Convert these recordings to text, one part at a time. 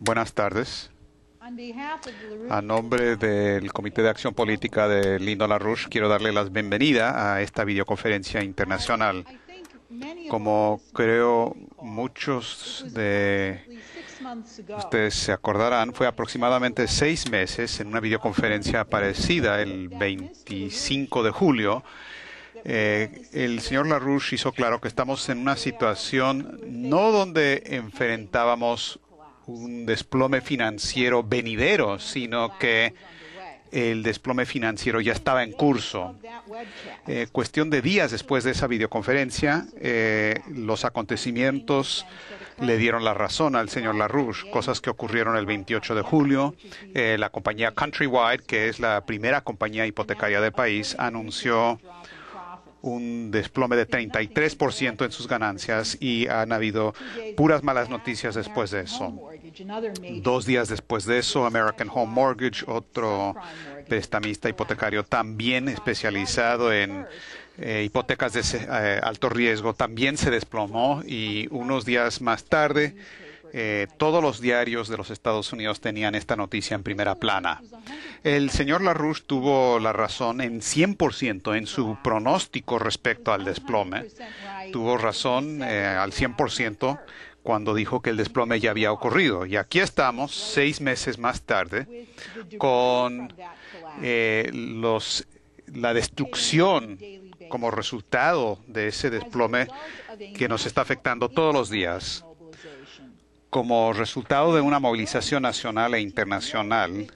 Buenas tardes. A nombre del Comité de Acción Política de Lyndon LaRouche, quiero darle la bienvenida a esta videoconferencia internacional. Como creo muchos de ustedes se acordarán, fue aproximadamente 6 meses en una videoconferencia parecida el 25 de julio. El señor LaRouche hizo claro que estamos en una situación no donde enfrentábamos un desplome financiero venidero, sino que el desplome financiero ya estaba en curso. Cuestión de días después de esa videoconferencia, los acontecimientos le dieron la razón al señor LaRouche, cosas que ocurrieron el 28 de julio. La compañía Countrywide, que es la primera compañía hipotecaria del país, anunció un desplome de 33% en sus ganancias y han habido puras malas noticias después de eso. 2 días después de eso, American Home Mortgage, otro prestamista hipotecario también especializado en hipotecas de alto riesgo, también se desplomó, y unos días más tarde todos los diarios de los Estados Unidos tenían esta noticia en primera plana. El señor LaRouche tuvo la razón en 100% en su pronóstico respecto al desplome. Tuvo razón al 100% cuando dijo que el desplome ya había ocurrido. Y aquí estamos, 6 meses más tarde, con la destrucción como resultado de ese desplome que nos está afectando todos los días. Como resultado de una movilización nacional e internacional,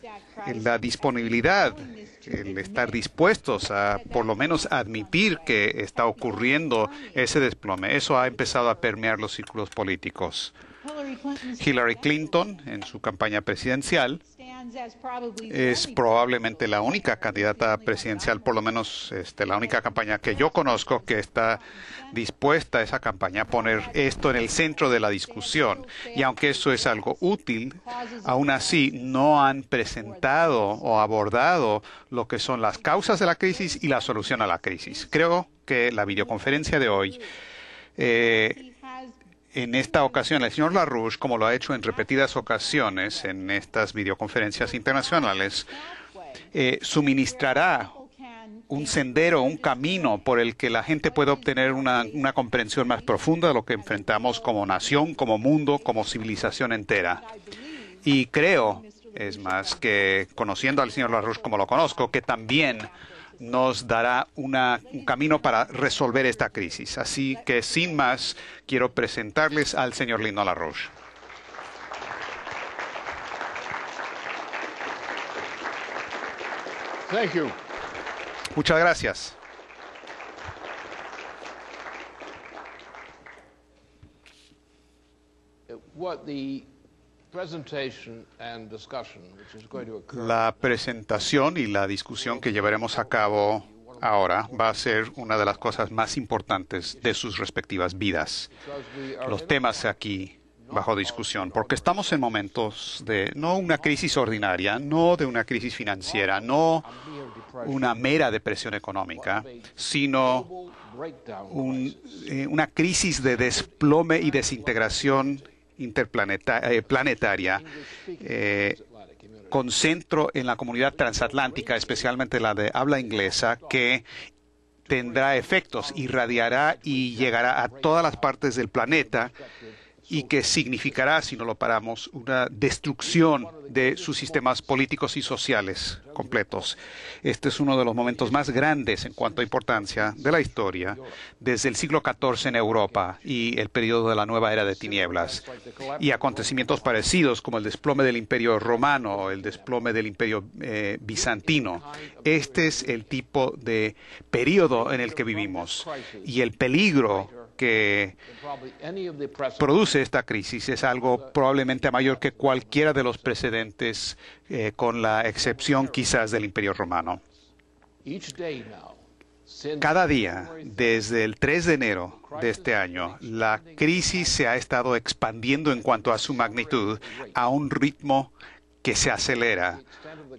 la disponibilidad, el estar dispuestos a por lo menos admitir que está ocurriendo ese desplome, eso ha empezado a permear los círculos políticos. Hillary Clinton, en su campaña presidencial, es probablemente la única candidata presidencial, por lo menos la única campaña que yo conozco que está dispuesta a esa campaña a poner esto en el centro de la discusión. Y aunque eso es algo útil, aún así no han presentado o abordado lo que son las causas de la crisis y la solución a la crisis. Creo que la videoconferencia de hoy en esta ocasión, el señor LaRouche, como lo ha hecho en repetidas ocasiones en estas videoconferencias internacionales, suministrará un sendero, un camino por el que la gente puede obtener una comprensión más profunda de lo que enfrentamos como nación, como mundo, como civilización entera. Y creo, es más, que conociendo al señor LaRouche como lo conozco, que también nos dará un camino para resolver esta crisis. Así que, sin más, quiero presentarles al señor Lyndon LaRouche. Thank you. Muchas gracias. La presentación y la discusión que llevaremos a cabo ahora va a ser una de las cosas más importantes de sus respectivas vidas. Los temas aquí bajo discusión, porque estamos en momentos de no una crisis ordinaria, no de una crisis financiera, no una mera depresión económica, sino una crisis de desplome y desintegración planetaria, con centro en la comunidad transatlántica, especialmente la de habla inglesa, que tendrá efectos, irradiará y llegará a todas las partes del planeta, y que significará, si no lo paramos, una destrucción de sus sistemas políticos y sociales completos. Este es uno de los momentos más grandes en cuanto a importancia de la historia, desde el siglo XIV en Europa y el periodo de la nueva era de tinieblas. Y acontecimientos parecidos como el desplome del Imperio Romano o el desplome del Imperio Bizantino. Este es el tipo de periodo en el que vivimos. Y el peligro que produce esta crisis es algo probablemente mayor que cualquiera de los precedentes, con la excepción quizás del Imperio Romano. Cada día, desde el 3 de enero de este año, la crisis se ha estado expandiendo en cuanto a su magnitud a un ritmo que se acelera.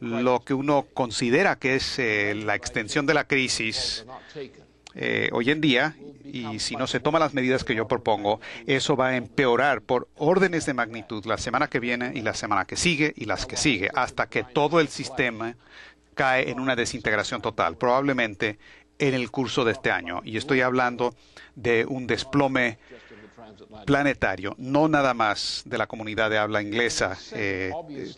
Lo que uno considera que es la extensión de la crisis hoy en día, y si no se toman las medidas que yo propongo, eso va a empeorar por órdenes de magnitud la semana que viene y la semana que sigue y las que sigue, hasta que todo el sistema cae en una desintegración total, probablemente en el curso de este año. Y estoy hablando de un desplome planetario, no nada más de la comunidad de habla inglesa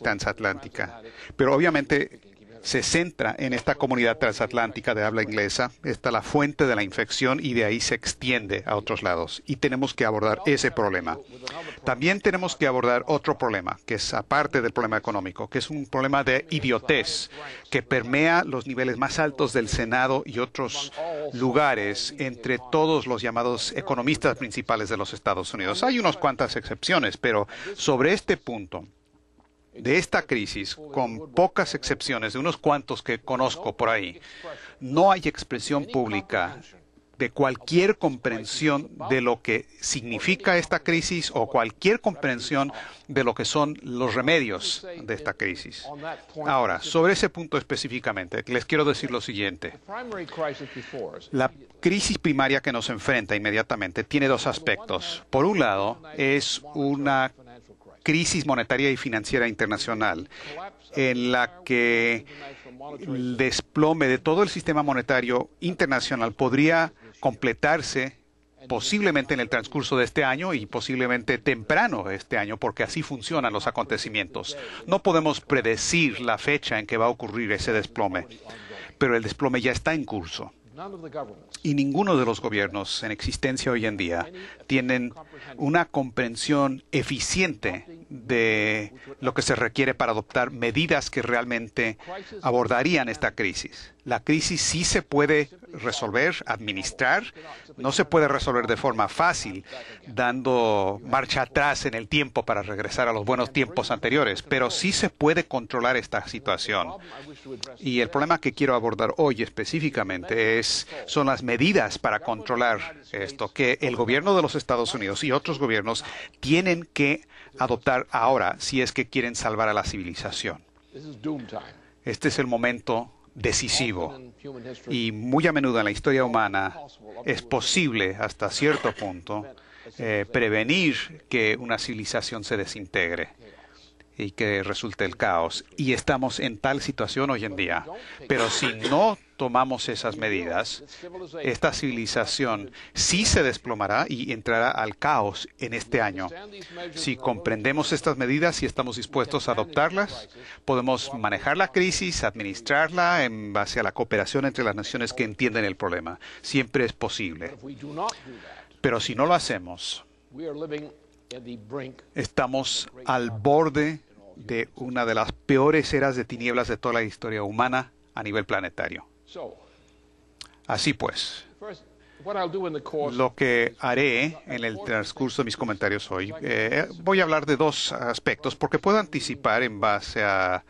transatlántica, pero obviamente se centra en esta comunidad transatlántica de habla inglesa. Está la fuente de la infección y de ahí se extiende a otros lados. Y tenemos que abordar ese problema. También tenemos que abordar otro problema, que es aparte del problema económico, que es un problema de idiotez que permea los niveles más altos del Senado y otros lugares entre todos los llamados economistas principales de los Estados Unidos. Hay unas cuantas excepciones, pero sobre este punto de esta crisis, con pocas excepciones, de unos cuantos que conozco por ahí, no hay expresión pública de cualquier comprensión de lo que significa esta crisis o cualquier comprensión de lo que son los remedios de esta crisis. Ahora, sobre ese punto específicamente, les quiero decir lo siguiente. La crisis primaria que nos enfrenta inmediatamente tiene dos aspectos. Por un lado, es una crisis monetaria y financiera internacional, en la que el desplome de todo el sistema monetario internacional podría completarse posiblemente en el transcurso de este año y posiblemente temprano este año, porque así funcionan los acontecimientos. No podemos predecir la fecha en que va a ocurrir ese desplome, pero el desplome ya está en curso. Y ninguno de los gobiernos en existencia hoy en día tienen una comprensión eficiente de lo que se requiere para adoptar medidas que realmente abordarían esta crisis. La crisis sí se puede resolver, administrar, no se puede resolver de forma fácil, dando marcha atrás en el tiempo para regresar a los buenos tiempos anteriores, pero sí se puede controlar esta situación. Y el problema que quiero abordar hoy específicamente son las medidas para controlar esto, que el gobierno de los Estados Unidos y otros gobiernos tienen que adoptar ahora si es que quieren salvar a la civilización. Este es el momento decisivo y muy a menudo en la historia humana es posible hasta cierto punto prevenir que una civilización se desintegre y que resulte el caos. Y estamos en tal situación hoy en día. Pero si no tomamos esas medidas, esta civilización sí se desplomará y entrará al caos en este año. Si comprendemos estas medidas y estamos dispuestos a adoptarlas, podemos manejar la crisis, administrarla en base a la cooperación entre las naciones que entienden el problema. Siempre es posible. Pero si no lo hacemos, estamos al borde de una de las peores eras de tinieblas de toda la historia humana a nivel planetario. Así pues, lo que haré en el transcurso de mis comentarios hoy, voy a hablar de dos aspectos, porque puedo anticipar en base a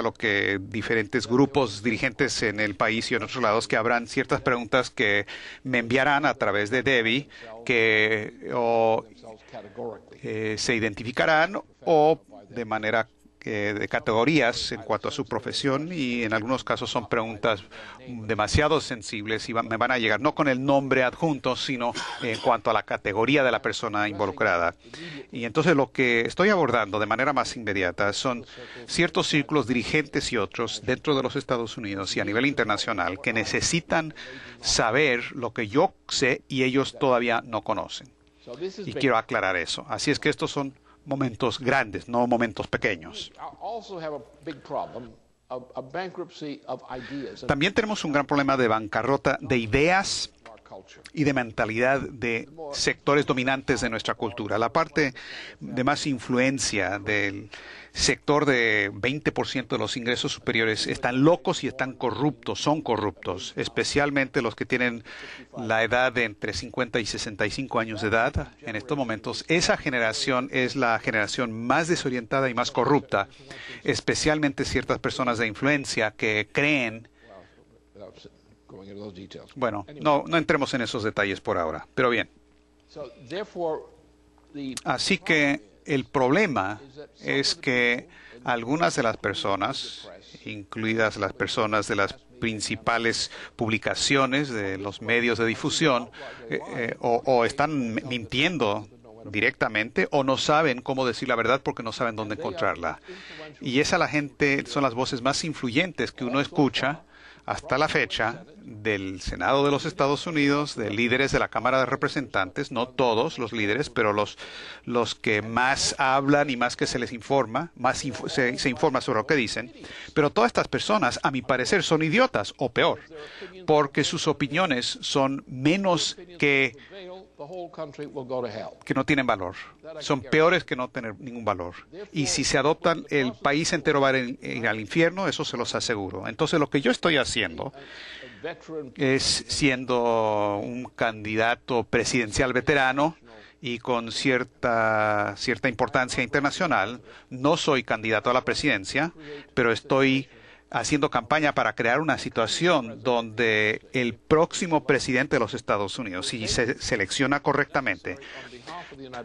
lo que diferentes grupos dirigentes en el país y en otros lados, que habrán ciertas preguntas que me enviarán a través de Debbie, que se identificarán o de manera de categorías en cuanto a su profesión, y en algunos casos son preguntas demasiado sensibles y me van a llegar no con el nombre adjunto, sino en cuanto a la categoría de la persona involucrada. Y entonces lo que estoy abordando de manera más inmediata son ciertos círculos dirigentes y otros dentro de los Estados Unidos y a nivel internacional que necesitan saber lo que yo sé y ellos todavía no conocen. Y quiero aclarar eso. Así es que estos son momentos grandes, no momentos pequeños. También tenemos un gran problema de bancarrota de ideas y de mentalidad de sectores dominantes de nuestra cultura. La parte de más influencia del sector de 20% de los ingresos superiores están locos y están corruptos, son corruptos, especialmente los que tienen la edad de entre 50 y 65 años de edad. En estos momentos, esa generación es la generación más desorientada y más corrupta, especialmente ciertas personas de influencia que creen. Bueno, no entremos en esos detalles por ahora, pero bien. Así que el problema es que algunas de las personas, incluidas las personas de las principales publicaciones de los medios de difusión, o están mintiendo directamente o no saben cómo decir la verdad porque no saben dónde encontrarla. Y la gente son las voces más influyentes que uno escucha hasta la fecha del Senado de los Estados Unidos, de líderes de la Cámara de Representantes, no todos los líderes, pero los que más hablan y más que se les informa, se informa sobre lo que dicen. Pero todas estas personas, a mi parecer, son idiotas o peor, porque sus opiniones son menos que no tienen valor. Son peores que no tener ningún valor. Y si se adoptan, el país entero va a ir al infierno, eso se los aseguro. Entonces, lo que yo estoy haciendo es, siendo un candidato presidencial veterano y con cierta importancia internacional, no soy candidato a la presidencia, pero estoy haciendo campaña para crear una situación donde el próximo presidente de los Estados Unidos, si se selecciona correctamente,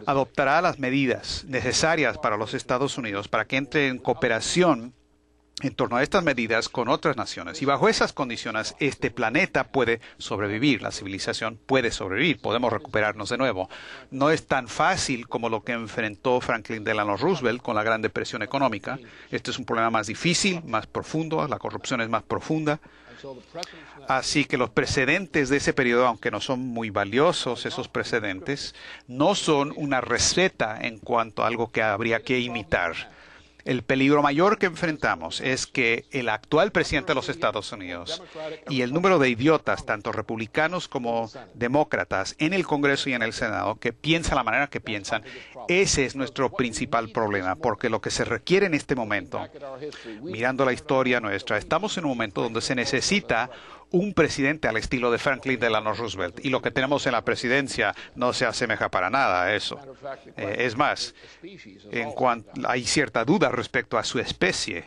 adoptará las medidas necesarias para los Estados Unidos para que entre en cooperación en torno a estas medidas con otras naciones. Y bajo esas condiciones, este planeta puede sobrevivir, la civilización puede sobrevivir, podemos recuperarnos de nuevo. No es tan fácil como lo que enfrentó Franklin Delano Roosevelt con la Gran Depresión económica. Este es un problema más difícil, más profundo, la corrupción es más profunda. Así que los precedentes de ese periodo, aunque no son muy valiosos esos precedentes, no son una receta en cuanto a algo que habría que imitar. El peligro mayor que enfrentamos es que el actual presidente de los Estados Unidos y el número de idiotas, tanto republicanos como demócratas, en el Congreso y en el Senado, que piensan la manera que piensan, ese es nuestro principal problema, porque lo que se requiere en este momento, mirando la historia nuestra, estamos en un momento donde se necesita un presidente al estilo de Franklin Delano Roosevelt. Y lo que tenemos en la presidencia no se asemeja para nada a eso. Es más, hay cierta duda respecto a su especie.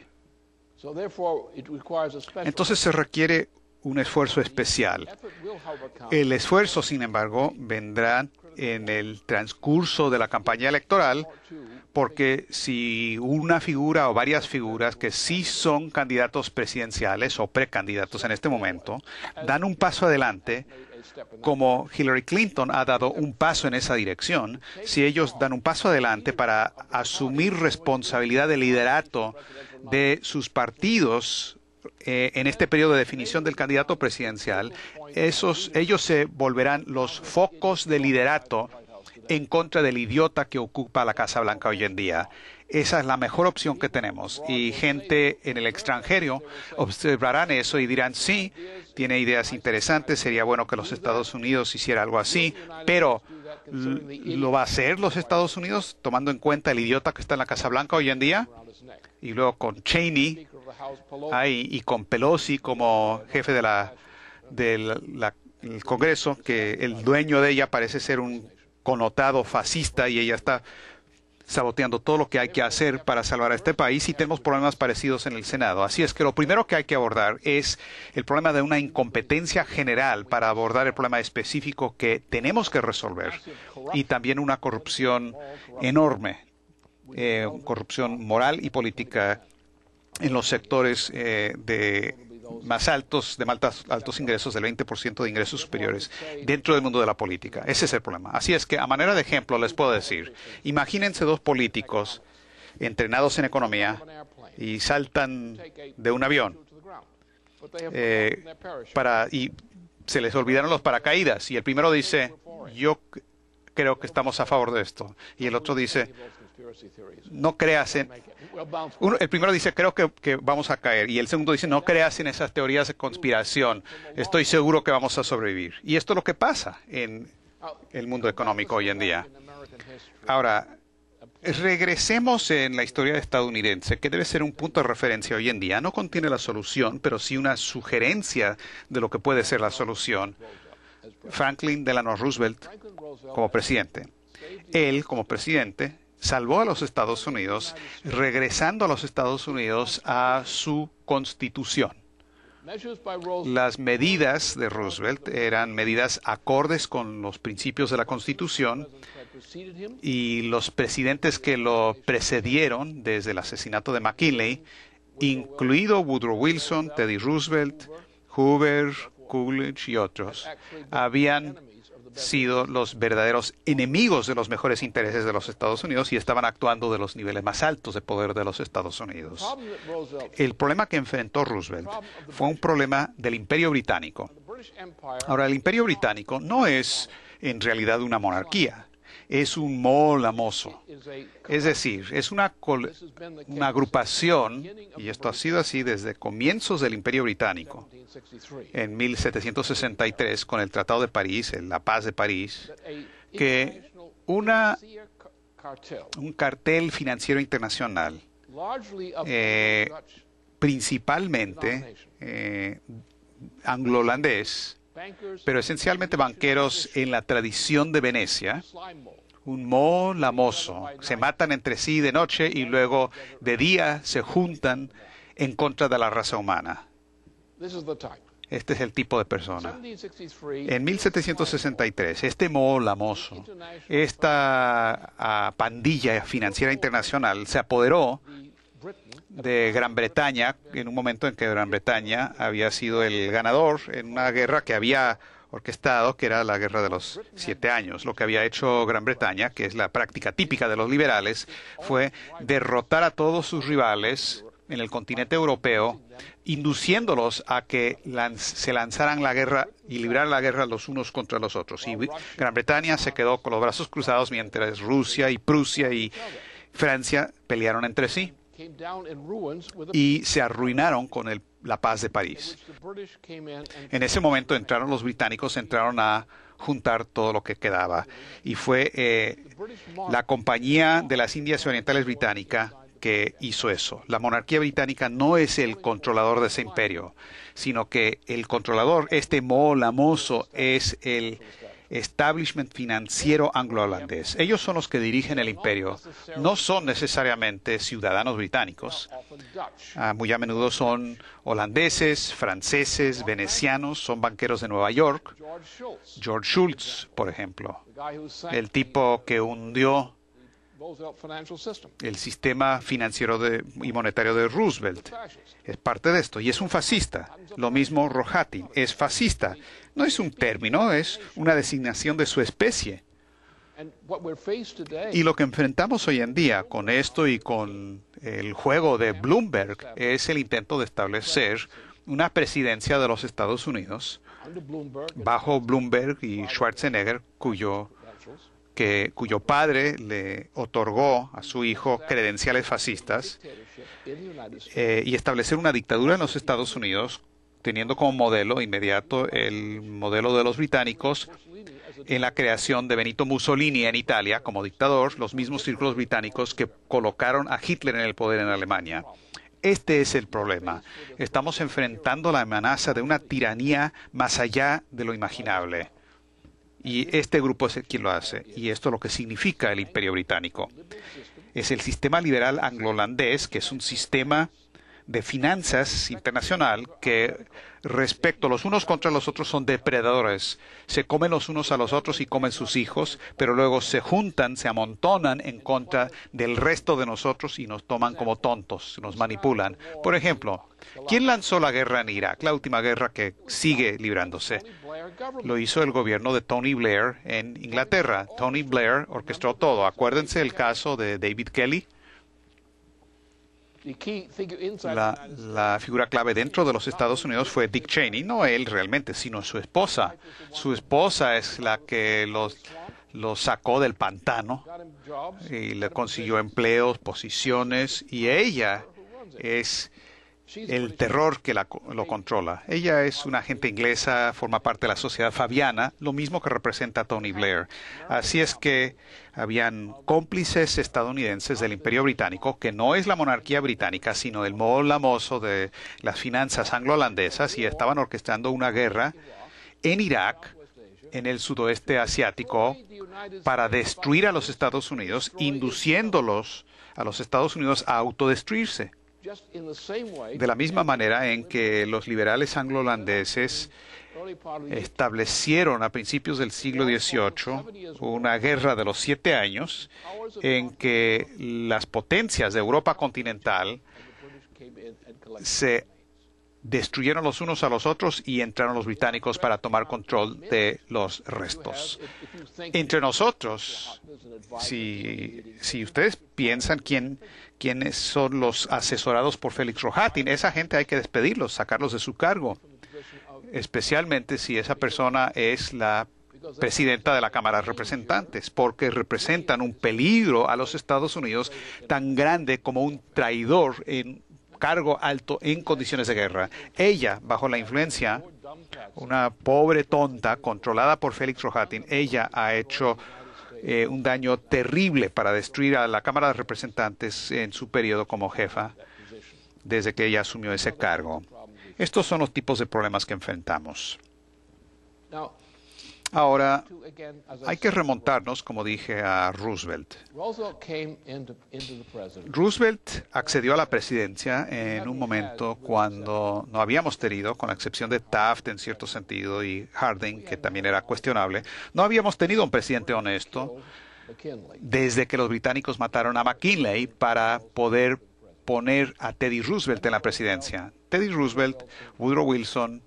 Entonces se requiere un esfuerzo especial. El esfuerzo, sin embargo, vendrá en el transcurso de la campaña electoral, porque si una figura o varias figuras que sí son candidatos presidenciales o precandidatos en este momento dan un paso adelante, como Hillary Clinton ha dado un paso en esa dirección, si ellos dan un paso adelante para asumir responsabilidad de liderato de sus partidos en este periodo de definición del candidato presidencial, ellos se volverán los focos de liderato en contra del idiota que ocupa la Casa Blanca hoy en día. Esa es la mejor opción que tenemos. Y gente en el extranjero observarán eso y dirán, sí, tiene ideas interesantes, sería bueno que los Estados Unidos hiciera algo así, pero ¿lo va a hacer los Estados Unidos tomando en cuenta el idiota que está en la Casa Blanca hoy en día? Y luego con Cheney ahí, y con Pelosi como jefe del Congreso, que el dueño de ella parece ser un connotado fascista y ella está saboteando todo lo que hay que hacer para salvar a este país, y tenemos problemas parecidos en el Senado. Así es que lo primero que hay que abordar es el problema de una incompetencia general para abordar el problema específico que tenemos que resolver, y también una corrupción enorme, corrupción moral y política en los sectores más altos, de altos ingresos, del 20% de ingresos superiores dentro del mundo de la política. Ese es el problema. Así es que, a manera de ejemplo, les puedo decir, imagínense dos políticos entrenados en economía y saltan de un avión y se les olvidaron los paracaídas, y el primero dice, yo creo que estamos a favor de esto, y el otro dice, no creas en... el primero dice, creo que vamos a caer, y el segundo dice, no creas en esas teorías de conspiración, estoy seguro que vamos a sobrevivir. Y esto es lo que pasa en el mundo económico hoy en día. Ahora, regresemos en la historia estadounidense, que debe ser un punto de referencia hoy en día. No contiene la solución, pero sí una sugerencia de lo que puede ser la solución. Franklin Delano Roosevelt como presidente. Él, como presidente, salvó a los Estados Unidos, regresando a los Estados Unidos a su constitución. Las medidas de Roosevelt eran medidas acordes con los principios de la Constitución, y los presidentes que lo precedieron desde el asesinato de McKinley, incluido Woodrow Wilson, Teddy Roosevelt Hoover, Coolidge y otros habían sido los verdaderos enemigos de los mejores intereses de los Estados Unidos y estaban actuando de los niveles más altos de poder de los Estados Unidos. El problema que enfrentó Roosevelt fue un problema del Imperio Británico. Ahora, el Imperio Británico no es en realidad una monarquía, es un molamoso. Es decir, es una agrupación, y esto ha sido así desde comienzos del Imperio Británico, en 1763, con el Tratado de París, la Paz de París, que un cartel financiero internacional, principalmente anglo-holandés, pero esencialmente banqueros en la tradición de Venecia, un molamoso. Se matan entre sí de noche y luego de día se juntan en contra de la raza humana. Este es el tipo de persona. En 1763, este molamoso, esta pandilla financiera internacional se apoderó de Gran Bretaña en un momento en que Gran Bretaña había sido el ganador en una guerra que había orquestado, que era la Guerra de los 7 años. Lo que había hecho Gran Bretaña, que es la práctica típica de los liberales, fue derrotar a todos sus rivales en el continente europeo, induciéndolos a que se lanzaran la guerra y libraran la guerra los unos contra los otros. Y Gran Bretaña se quedó con los brazos cruzados mientras Rusia y Prusia y Francia pelearon entre sí y se arruinaron con la Paz de París. En ese momento los británicos entraron a juntar todo lo que quedaba y fue la Compañía de las Indias Orientales Británica que hizo eso. La monarquía británica no es el controlador de ese imperio, sino que el controlador, este molamoso, es el establishment financiero anglo-holandés. Ellos son los que dirigen el imperio. No son necesariamente ciudadanos británicos. Muy a menudo son holandeses, franceses, venecianos, son banqueros de Nueva York. George Shultz, por ejemplo, el tipo que hundió el sistema financiero y monetario de Roosevelt. Es parte de esto y es un fascista. Lo mismo Rohatyn, es fascista. No es un término, es una designación de su especie. Y lo que enfrentamos hoy en día con esto y con el juego de Bloomberg es el intento de establecer una presidencia de los Estados Unidos bajo Bloomberg y Schwarzenegger, cuyo padre le otorgó a su hijo credenciales fascistas, y establecer una dictadura en los Estados Unidos, teniendo como modelo inmediato el modelo de los británicos en la creación de Benito Mussolini en Italia como dictador, los mismos círculos británicos que colocaron a Hitler en el poder en Alemania. Este es el problema. Estamos enfrentando la amenaza de una tiranía más allá de lo imaginable. Y este grupo es el quien lo hace. Y esto es lo que significa el Imperio Británico. Es el sistema liberal anglo-holandés, que es un sistema de finanzas internacional que respecto los unos contra los otros son depredadores. Se comen los unos a los otros y comen sus hijos, pero luego se juntan, se amontonan en contra del resto de nosotros y nos toman como tontos, nos manipulan. Por ejemplo, ¿quién lanzó la guerra en Irak? La última guerra que sigue librándose. Lo hizo el gobierno de Tony Blair en Inglaterra. Tony Blair orquestó todo. Acuérdense el caso de David Kelly. La figura clave dentro de los Estados Unidos fue Dick Cheney, no él realmente, sino su esposa. Su esposa es la que los sacó del pantano y le consiguió empleos, posiciones, y ella es el terror que lo controla. Ella es una agente inglesa, forma parte de la sociedad fabiana, lo mismo que representa a Tony Blair. Así es que habían cómplices estadounidenses del Imperio Británico, que no es la monarquía británica, sino el molamoso de las finanzas anglo-holandesas, y estaban orquestando una guerra en Irak, en el sudoeste asiático, para destruir a los Estados Unidos, induciéndolos a los Estados Unidos a autodestruirse. De la misma manera en que los liberales anglo-holandeses establecieron a principios del siglo XVIII una guerra de los 7 años en que las potencias de Europa continental se destruyeron los unos a los otros y entraron los británicos para tomar control de los restos. Entre nosotros, si ustedes piensan quiénes son los asesorados por Félix Rohatyn, esa gente hay que despedirlos, sacarlos de su cargo, especialmente si esa persona es la presidenta de la Cámara de Representantes, porque representan un peligro a los Estados Unidos tan grande como un traidor en cargo alto en condiciones de guerra. Ella, bajo la influencia, una pobre tonta controlada por Félix Rohatyn, ella ha hecho un daño terrible para destruir a la Cámara de Representantes en su periodo como jefa, desde que ella asumió ese cargo. Estos son los tipos de problemas que enfrentamos. Ahora, hay que remontarnos, como dije, a Roosevelt. Roosevelt accedió a la presidencia en un momento cuando no habíamos tenido, con la excepción de Taft en cierto sentido y Harding, que también era cuestionable, no habíamos tenido un presidente honesto desde que los británicos mataron a McKinley para poder poner a Teddy Roosevelt en la presidencia. Teddy Roosevelt, Woodrow Wilson,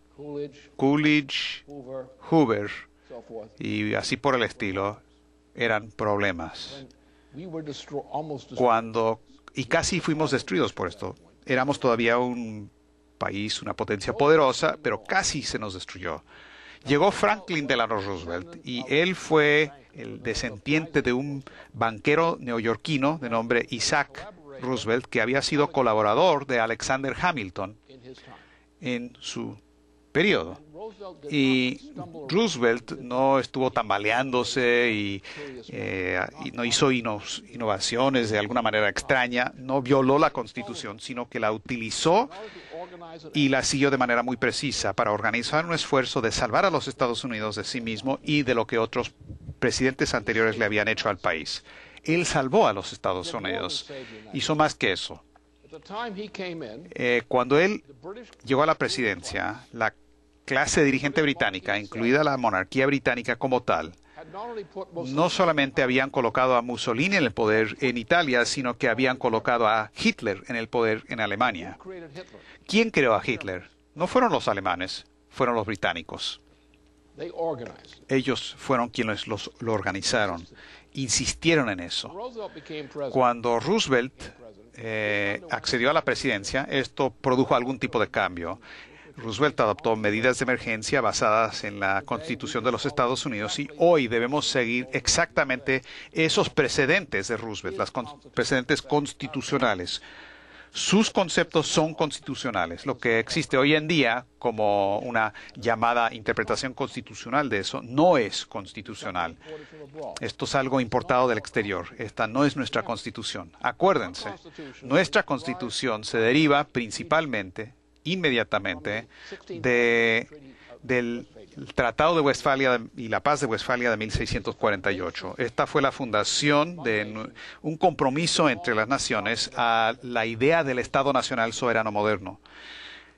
Coolidge, Hoover, y así por el estilo, eran problemas. Y casi fuimos destruidos por esto. Éramos todavía un país, una potencia poderosa, pero casi se nos destruyó. Llegó Franklin Delano Roosevelt y él fue el descendiente de un banquero neoyorquino de nombre Isaac Roosevelt, que había sido colaborador de Alexander Hamilton en su periodo. Y Roosevelt no estuvo tambaleándose y no hizo innovaciones de alguna manera extraña, no violó la Constitución, sino que la utilizó y la siguió de manera muy precisa para organizar un esfuerzo de salvar a los Estados Unidos de sí mismo y de lo que otros presidentes anteriores le habían hecho al país. Él salvó a los Estados Unidos. Hizo más que eso. Cuando él llegó a la presidencia, la clase dirigente británica, incluida la monarquía británica como tal, no solamente habían colocado a Mussolini en el poder en Italia, sino que habían colocado a Hitler en el poder en Alemania. ¿Quién creó a Hitler? No fueron los alemanes, fueron los británicos. Ellos fueron quienes lo organizaron, insistieron en eso. Cuando Roosevelt accedió a la presidencia, esto produjo algún tipo de cambio. Roosevelt adoptó medidas de emergencia basadas en la Constitución de los Estados Unidos y hoy debemos seguir exactamente esos precedentes de Roosevelt, los precedentes constitucionales. Sus conceptos son constitucionales. Lo que existe hoy en día como una llamada interpretación constitucional de eso no es constitucional. Esto es algo importado del exterior. Esta no es nuestra Constitución. Acuérdense, nuestra Constitución se deriva principalmente inmediatamente del Tratado de Westfalia y la Paz de Westfalia de 1648. Esta fue la fundación de un compromiso entre las naciones a la idea del Estado Nacional Soberano Moderno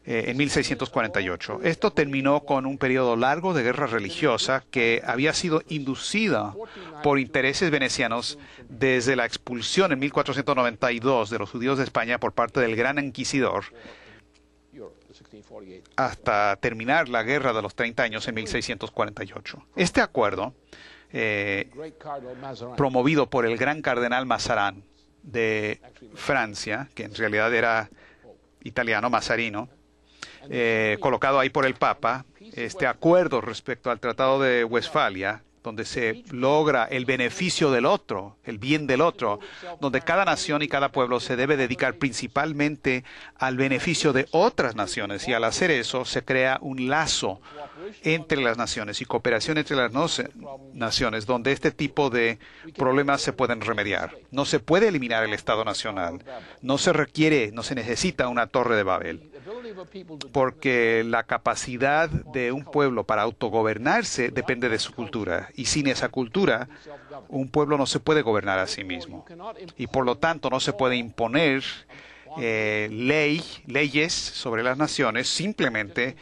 en 1648. Esto terminó con un periodo largo de guerra religiosa que había sido inducida por intereses venecianos desde la expulsión en 1492 de los judíos de España por parte del Gran Inquisidor, hasta terminar la Guerra de los 30 años en 1648. Este acuerdo, promovido por el gran cardenal Mazarin de Francia, que en realidad era italiano, Mazarino, colocado ahí por el Papa, este acuerdo respecto al Tratado de Westfalia, donde se logra el beneficio del otro, el bien del otro, donde cada nación y cada pueblo se debe dedicar principalmente al beneficio de otras naciones, y al hacer eso se crea un lazo entre las naciones y cooperación entre las naciones, donde este tipo de problemas se pueden remediar. No se puede eliminar el Estado Nacional, no se necesita una Torre de Babel, porque la capacidad de un pueblo para autogobernarse depende de su cultura, y sin esa cultura, un pueblo no se puede gobernar a sí mismo, y por lo tanto no se puede imponer leyes sobre las naciones simplemente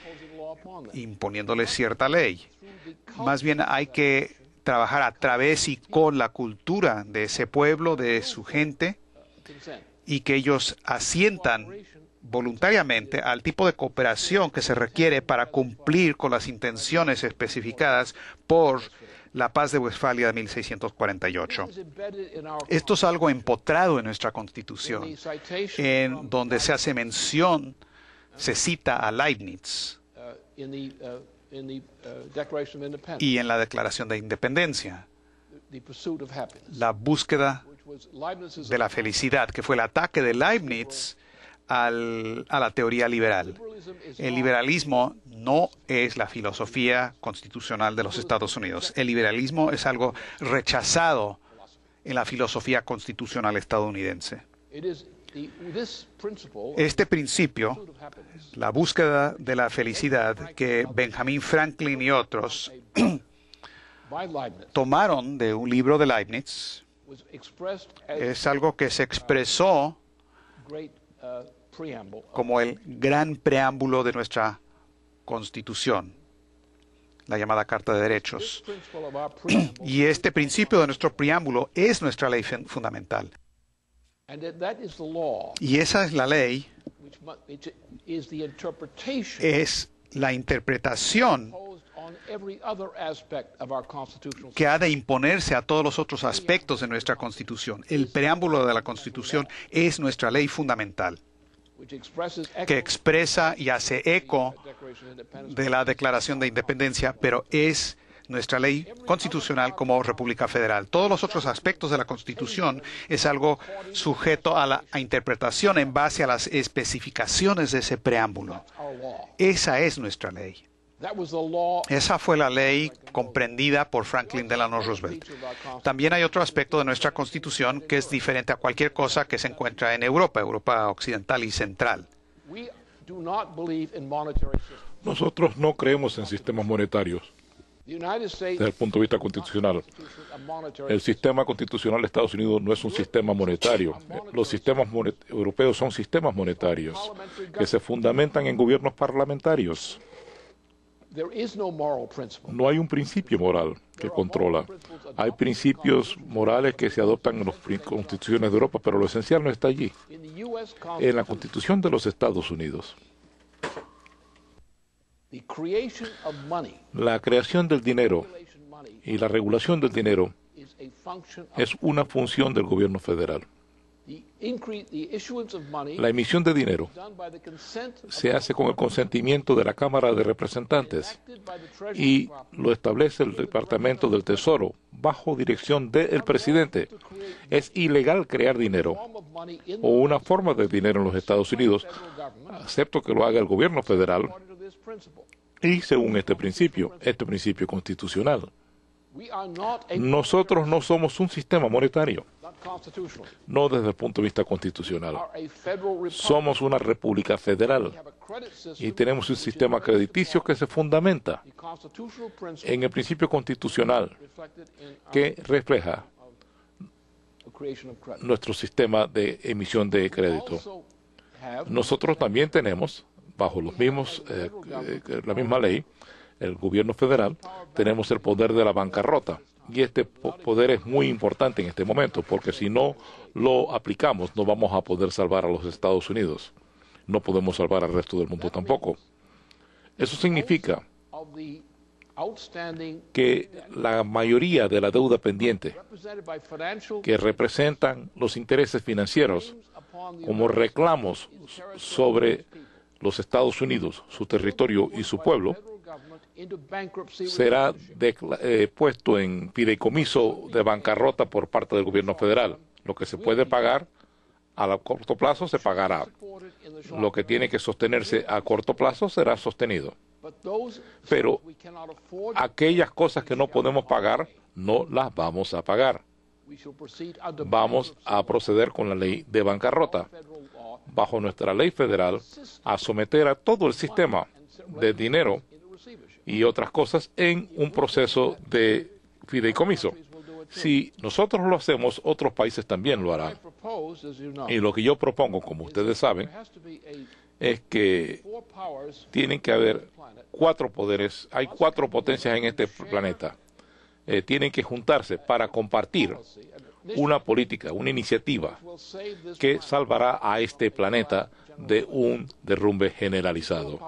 imponiéndoles cierta ley. Más bien hay que trabajar a través y con la cultura de ese pueblo, de su gente, y que ellos asientan voluntariamente al tipo de cooperación que se requiere para cumplir con las intenciones especificadas por la Paz de Westfalia de 1648. Esto es algo empotrado en nuestra Constitución, en donde se hace mención, se cita a Leibniz y en la Declaración de Independencia, la búsqueda de la felicidad, que fue el ataque de Leibniz a la teoría liberal. El liberalismo no es la filosofía constitucional de los Estados Unidos. El liberalismo es algo rechazado en la filosofía constitucional estadounidense. Este principio, la búsqueda de la felicidad, que Benjamin Franklin y otros tomaron de un libro de Leibniz, es algo que se expresó como el gran preámbulo de nuestra Constitución, la llamada Carta de Derechos. Y este principio de nuestro preámbulo es nuestra ley fundamental. Y esa es la ley, es la interpretación que ha de imponerse a todos los otros aspectos de nuestra Constitución. El preámbulo de la Constitución es nuestra ley fundamental, que expresa y hace eco de la Declaración de Independencia, pero es nuestra ley constitucional como República Federal. Todos los otros aspectos de la Constitución es algo sujeto a la interpretación en base a las especificaciones de ese preámbulo. Esa es nuestra ley. Esa fue la ley comprendida por Franklin Delano Roosevelt. También hay otro aspecto de nuestra Constitución que es diferente a cualquier cosa que se encuentra en Europa, Europa occidental y central. Nosotros no creemos en sistemas monetarios. Desde el punto de vista constitucional, el sistema constitucional de Estados Unidos no es un sistema monetario. Los sistemas europeos son sistemas monetarios que se fundamentan en gobiernos parlamentarios. No hay un principio moral que controla. Hay principios morales que se adoptan en las constituciones de Europa, pero lo esencial no está allí. En la Constitución de los Estados Unidos, la creación del dinero y la regulación del dinero es una función del gobierno federal. La emisión de dinero se hace con el consentimiento de la Cámara de Representantes y lo establece el Departamento del Tesoro bajo dirección del presidente. Es ilegal crear dinero o una forma de dinero en los Estados Unidos, excepto que lo haga el gobierno federal y según este principio constitucional. Nosotros no somos un sistema monetario, no desde el punto de vista constitucional. Somos una república federal y tenemos un sistema crediticio que se fundamenta en el principio constitucional que refleja nuestro sistema de emisión de crédito. Nosotros también tenemos, bajo los mismos, la misma ley, el gobierno federal, tenemos el poder de la bancarrota. Y este poder es muy importante en este momento, porque si no lo aplicamos, no vamos a poder salvar a los Estados Unidos. No podemos salvar al resto del mundo tampoco. Eso significa que la mayoría de la deuda pendiente, que representan los intereses financieros como reclamos sobre los Estados Unidos, su territorio y su pueblo, será puesto en fideicomiso de bancarrota por parte del gobierno federal. Lo que se puede pagar a corto plazo se pagará. Lo que tiene que sostenerse a corto plazo será sostenido. Pero aquellas cosas que no podemos pagar, no las vamos a pagar. Vamos a proceder con la ley de bancarrota, bajo nuestra ley federal, a someter a todo el sistema de dinero y otras cosas en un proceso de fideicomiso. Si nosotros lo hacemos, otros países también lo harán. Y lo que yo propongo, como ustedes saben, es que tienen que haber 4 poderes, hay 4 potencias en este planeta. Tienen que juntarse para compartir una política, una iniciativa que salvará a este planeta de un derrumbe generalizado.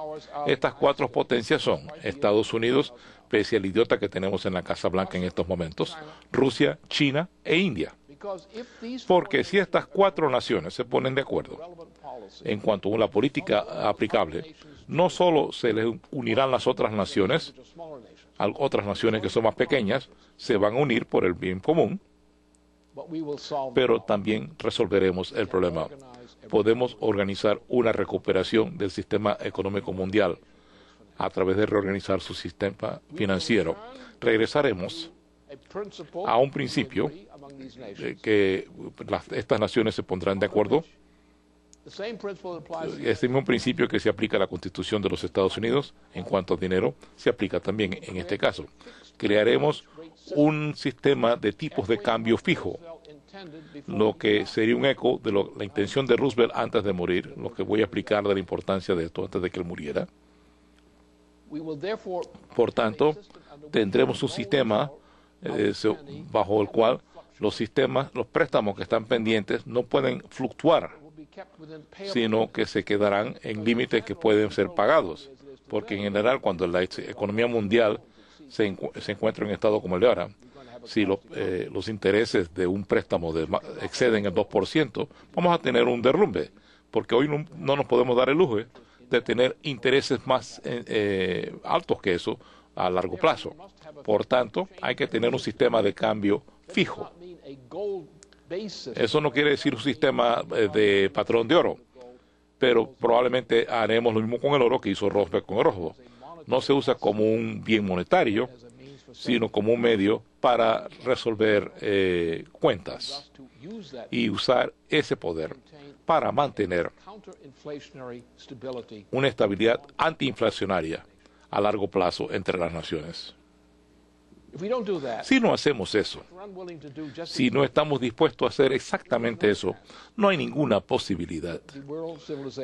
Estas cuatro potencias son Estados Unidos, pese al idiota que tenemos en la Casa Blanca en estos momentos, Rusia, China e India. Porque si estas cuatro naciones se ponen de acuerdo en cuanto a la política aplicable, no solo se les unirán las otras naciones que son más pequeñas, se van a unir por el bien común, pero también resolveremos el problema. Podemos organizar una recuperación del sistema económico mundial a través de reorganizar su sistema financiero. Regresaremos a un principio que estas naciones se pondrán de acuerdo. Este mismo principio que se aplica a la Constitución de los Estados Unidos en cuanto a dinero, se aplica también en este caso. Crearemos un sistema de tipos de cambio fijo, lo que sería un eco de la intención de Roosevelt antes de morir, lo que voy a explicar de la importancia de esto antes de que él muriera. Por tanto, tendremos un sistema bajo el cual los préstamos que están pendientes no pueden fluctuar, sino que se quedarán en límites que pueden ser pagados, porque en general cuando la economía mundial se encuentra en un estado como el de ahora, si los intereses de un préstamo exceden el 2%, vamos a tener un derrumbe, porque hoy no nos podemos dar el lujo de tener intereses más altos que eso a largo plazo. Por tanto, hay que tener un sistema de cambio fijo. Eso no quiere decir un sistema de patrón de oro, pero probablemente haremos lo mismo con el oro que hizo Roosevelt con el oro. No se usa como un bien monetario, sino como un medio para resolver cuentas y usar ese poder para mantener una estabilidad antiinflacionaria a largo plazo entre las naciones. Si no hacemos eso, si no estamos dispuestos a hacer exactamente eso, no hay ninguna posibilidad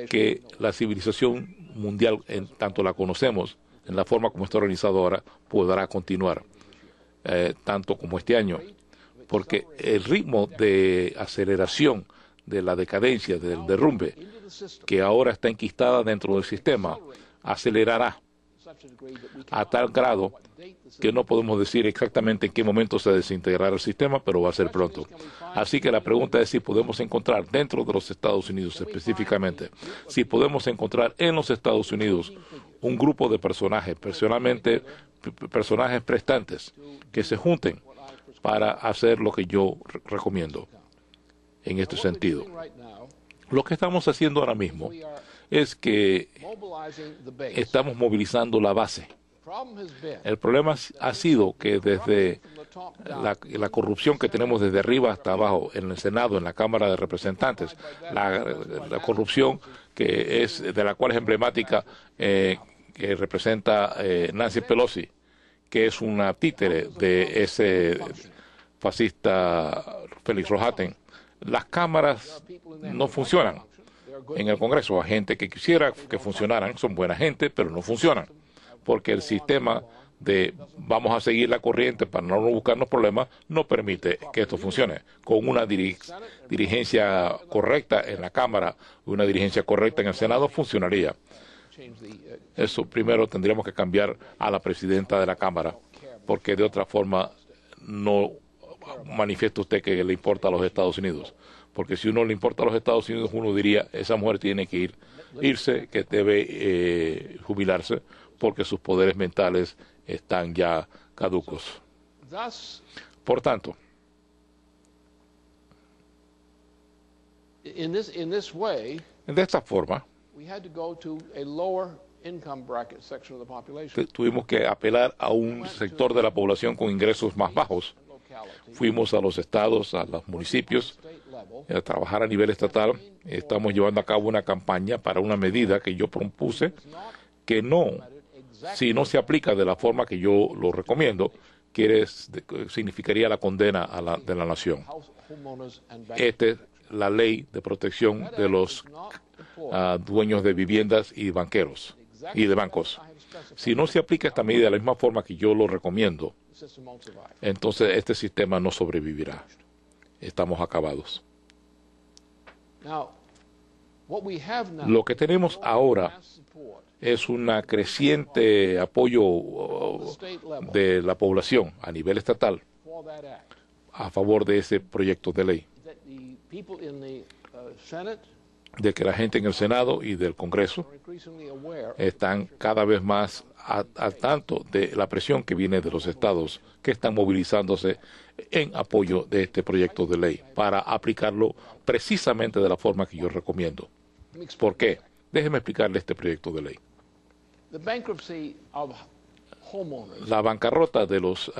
que la civilización mundial, en tanto la conocemos, en la forma como está organizado ahora, podrá continuar, tanto como este año. Porque el ritmo de aceleración de la decadencia, del derrumbe, que ahora está enquistada dentro del sistema, acelerará a tal grado que no podemos decir exactamente en qué momento se desintegrará el sistema, pero va a ser pronto. Así que la pregunta es si podemos encontrar dentro de los Estados Unidos específicamente, si podemos encontrar en los Estados Unidos un grupo de personajes, personajes prestantes, que se junten para hacer lo que yo recomiendo en este sentido. Lo que estamos haciendo ahora mismo es que estamos movilizando la base. El problema ha sido que desde la corrupción que tenemos desde arriba hasta abajo, en el Senado, en la Cámara de Representantes, la corrupción de la cual es emblemática que representa Nancy Pelosi, que es una títere de ese fascista Félix Rohatyn. Las cámaras no funcionan en el Congreso. Hay gente que quisiera que funcionaran, son buena gente, pero no funcionan, porque el sistema de vamos a seguir la corriente para no buscarnos problemas no permite que esto funcione. Con una dirigencia correcta en la Cámara, una dirigencia correcta en el Senado, funcionaría. Eso primero tendríamos que cambiar a la presidenta de la Cámara, porque de otra forma no manifiesta usted que le importa a los Estados Unidos. Porque si uno le importa a los Estados Unidos, uno diría, esa mujer tiene que irse, que debe jubilarse, porque sus poderes mentales están ya caducos. Por tanto, de esta forma, tuvimos que apelar a un sector de la población con ingresos más bajos. Fuimos a los estados, a los municipios, a trabajar a nivel estatal. Estamos llevando a cabo una campaña para una medida que yo propuse, que si no se aplica de la forma que yo lo recomiendo, significaría la condena de la nación. Esta es la ley de protección de los dueños de viviendas y banqueros y de bancos. Si no se aplica esta medida de la misma forma que yo lo recomiendo, entonces este sistema no sobrevivirá. estamos acabados. Lo que tenemos ahora es un creciente apoyo de la población a nivel estatal a favor de ese proyecto de ley, de que la gente en el Senado y del Congreso están cada vez más al tanto de la presión que viene de los estados que están movilizándose en apoyo de este proyecto de ley para aplicarlo precisamente de la forma que yo recomiendo. ¿Por qué? Déjeme explicarle este proyecto de ley. La bancarrota de los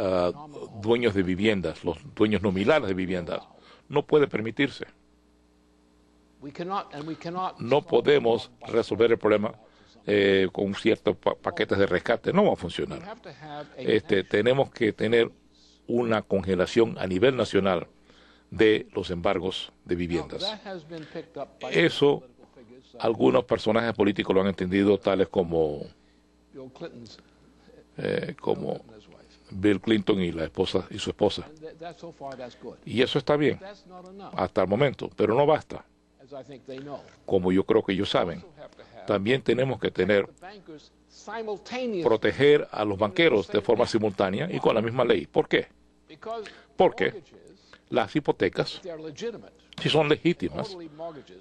dueños de viviendas, los dueños nominales de viviendas, no puede permitirse. No podemos resolver el problema con ciertos paquetes de rescate. No va a funcionar. Tenemos que tener una congelación a nivel nacional de los embargos de viviendas. Eso algunos personajes políticos lo han entendido, tales como Bill Clinton y la esposa y su esposa. Y eso está bien hasta el momento, pero no basta. Como yo creo que ellos saben, también tenemos que proteger a los banqueros de forma simultánea y con la misma ley. ¿Por qué? Porque las hipotecas, si son legítimas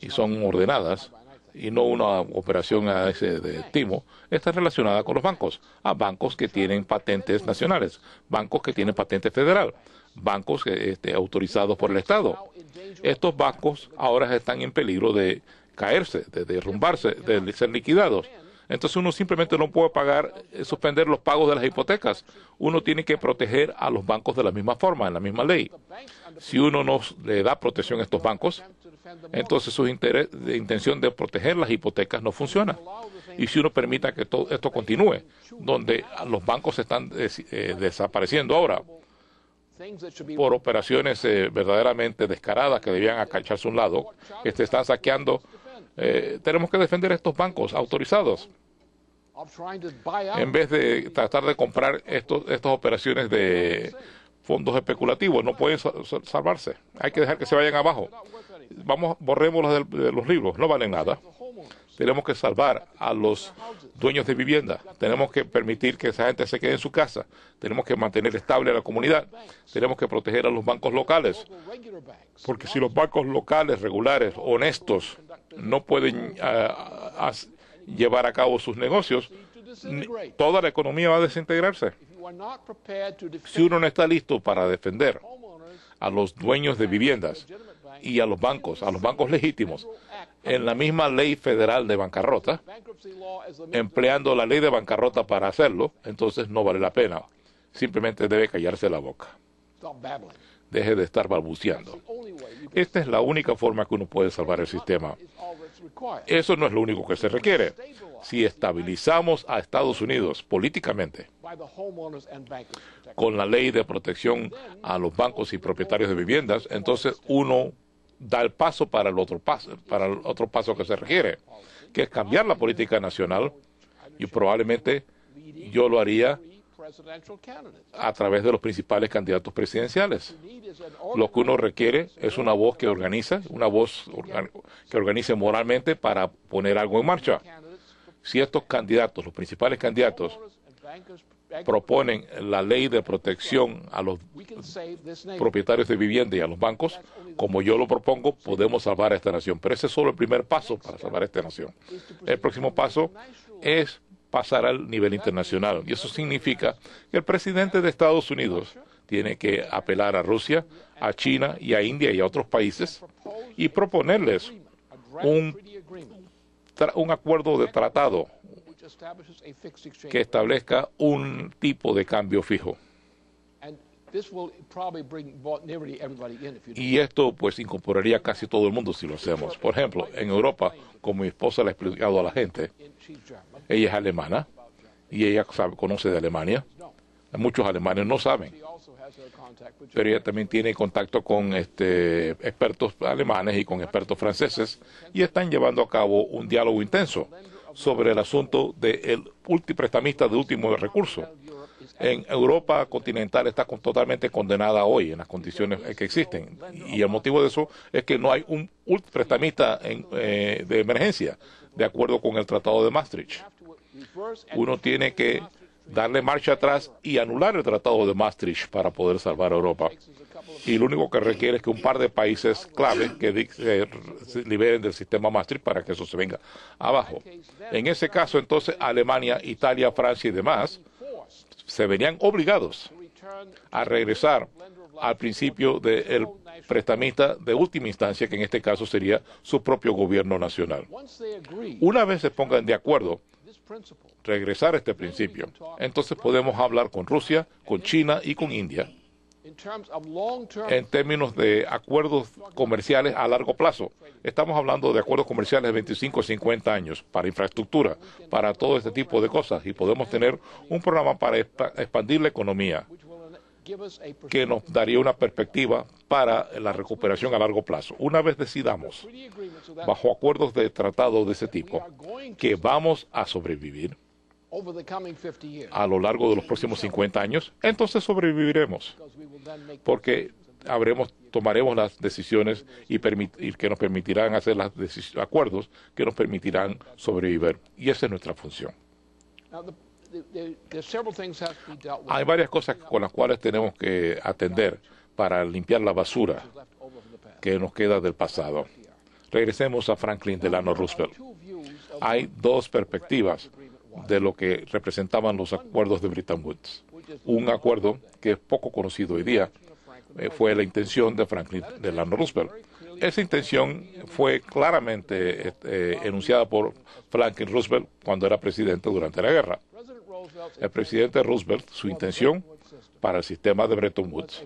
y son ordenadas, y no una operación de timo, está relacionada con los bancos, a bancos que tienen patentes nacionales, bancos que tienen patente federal, bancos autorizados por el Estado. Estos bancos ahora están en peligro de caerse, de derrumbarse, de ser liquidados. Entonces uno simplemente no puede suspender los pagos de las hipotecas. Uno tiene que proteger a los bancos de la misma forma, en la misma ley. Si uno no le da protección a estos bancos, entonces su intención de proteger las hipotecas no funciona. Y si uno permite que todo esto continúe, donde los bancos están desapareciendo ahora por operaciones verdaderamente descaradas que debían acacharse a un lado, que están saqueando, tenemos que defender a estos bancos autorizados. En vez de tratar de comprar estas operaciones de fondos especulativos, no pueden salvarse. Hay que dejar que se vayan abajo. Borrémoslos de los libros, no valen nada. Tenemos que salvar a los dueños de vivienda. Tenemos que permitir que esa gente se quede en su casa. Tenemos que mantener estable a la comunidad. Tenemos que proteger a los bancos locales. Porque si los bancos locales, regulares, honestos, no pueden llevar a cabo sus negocios, toda la economía va a desintegrarse. Si uno no está listo para defender a los dueños de viviendas y a los bancos legítimos, en la misma ley federal de bancarrota, empleando la ley de bancarrota para hacerlo, entonces no vale la pena. Simplemente debe callarse la boca. Deje de estar balbuceando. Esta es la única forma que uno puede salvar el sistema. Eso no es lo único que se requiere. Si estabilizamos a Estados Unidos políticamente con la ley de protección a los bancos y propietarios de viviendas, entonces uno da el paso para el otro paso que se requiere, que es cambiar la política nacional, y probablemente yo lo haría a través de los principales candidatos presidenciales. Lo que uno requiere es una voz que organice moralmente para poner algo en marcha. Si estos candidatos, los principales candidatos, proponen la ley de protección a los propietarios de vivienda y a los bancos, como yo lo propongo, podemos salvar a esta nación. Pero ese es solo el primer paso para salvar a esta nación. El próximo paso es pasar al nivel internacional. Y eso significa que el presidente de Estados Unidos tiene que apelar a Rusia, a China y a India y a otros países y proponerles un acuerdo de tratado que establezca un tipo de cambio fijo. Y esto pues incorporaría casi todo el mundo si lo hacemos. Por ejemplo, en Europa, como mi esposa le ha explicado a la gente, ella es alemana y ella conoce de Alemania. Muchos alemanes no saben, pero ella también tiene contacto con expertos alemanes y con expertos franceses, y están llevando a cabo un diálogo intenso sobre el asunto del prestamista de último recurso. En Europa continental está totalmente condenada hoy en las condiciones que existen. Y el motivo de eso es que no hay un prestamista de emergencia, de acuerdo con el Tratado de Maastricht. Uno tiene que darle marcha atrás y anular el Tratado de Maastricht para poder salvar a Europa. Y lo único que requiere es que un par de países clave que se liberen del sistema Maastricht para que eso se venga abajo. En ese caso, entonces, Alemania, Italia, Francia y demás se verían obligados a regresar al principio del prestamista de última instancia, que en este caso sería su propio gobierno nacional. Una vez se pongan de acuerdo regresar a este principio, entonces podemos hablar con Rusia, con China y con India en términos de acuerdos comerciales a largo plazo. Estamos hablando de acuerdos comerciales de 25 o 50 años para infraestructura, para todo este tipo de cosas, y podemos tener un programa para expandir la economía que nos daría una perspectiva para la recuperación a largo plazo. Una vez decidamos, bajo acuerdos de tratado de ese tipo, que vamos a sobrevivir a lo largo de los próximos 50 años, entonces sobreviviremos, porque tomaremos las decisiones y que nos permitirán hacer los acuerdos que nos permitirán sobrevivir. Y esa es nuestra función. Hay varias cosas con las cuales tenemos que atender para limpiar la basura que nos queda del pasado. Regresemos a Franklin Delano Roosevelt. Hay dos perspectivas de lo que representaban los acuerdos de Bretton Woods. Un acuerdo que es poco conocido hoy día fue la intención de Franklin Delano Roosevelt. Esa intención fue claramente enunciada por Franklin Roosevelt cuando era presidente durante la guerra. El presidente Roosevelt, su intención para el sistema de Bretton Woods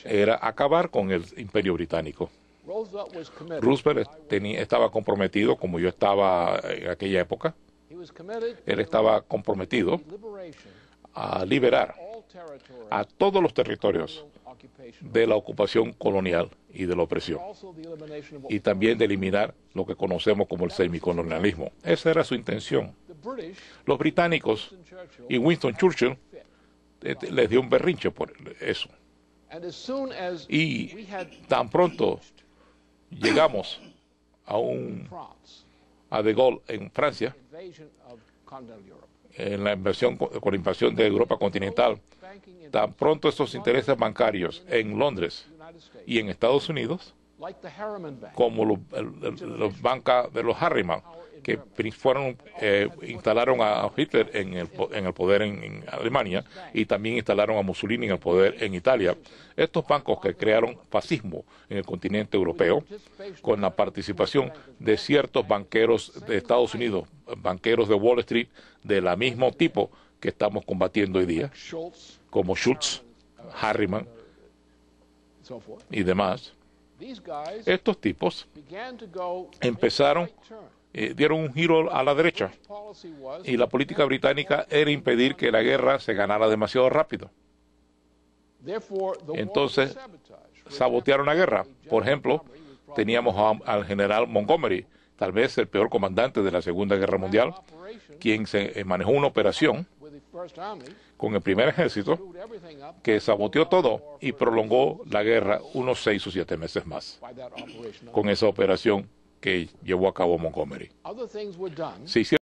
era acabar con el imperio británico. Roosevelt estaba comprometido, como yo estaba en aquella época, él estaba comprometido a liberar a todos los territorios de la ocupación colonial y de la opresión, y también de eliminar lo que conocemos como el semicolonialismo. Esa era su intención. Los británicos y Winston Churchill les dio un berrinche por eso. Y tan pronto llegamos a De Gaulle en Francia, con la invasión de Europa continental, tan pronto estos intereses bancarios en Londres y en Estados Unidos, como los bancos de los Harriman, que instalaron a Hitler en el poder en Alemania, y también instalaron a Mussolini en el poder en Italia. Estos bancos que crearon fascismo en el continente europeo, con la participación de ciertos banqueros de Estados Unidos, banqueros de Wall Street, de la mismo tipo que estamos combatiendo hoy día, como Schultz, Harriman y demás. Estos tipos empezaron dieron un giro a la derecha, y la política británica era impedir que la guerra se ganara demasiado rápido. Entonces sabotearon la guerra. Por ejemplo, teníamos al general Montgomery, tal vez el peor comandante de la Segunda Guerra Mundial, quien se manejó una operación con el primer ejército que saboteó todo y prolongó la guerra unos 6 o 7 meses más con esa operación que llevó a cabo Montgomery. Se hicieron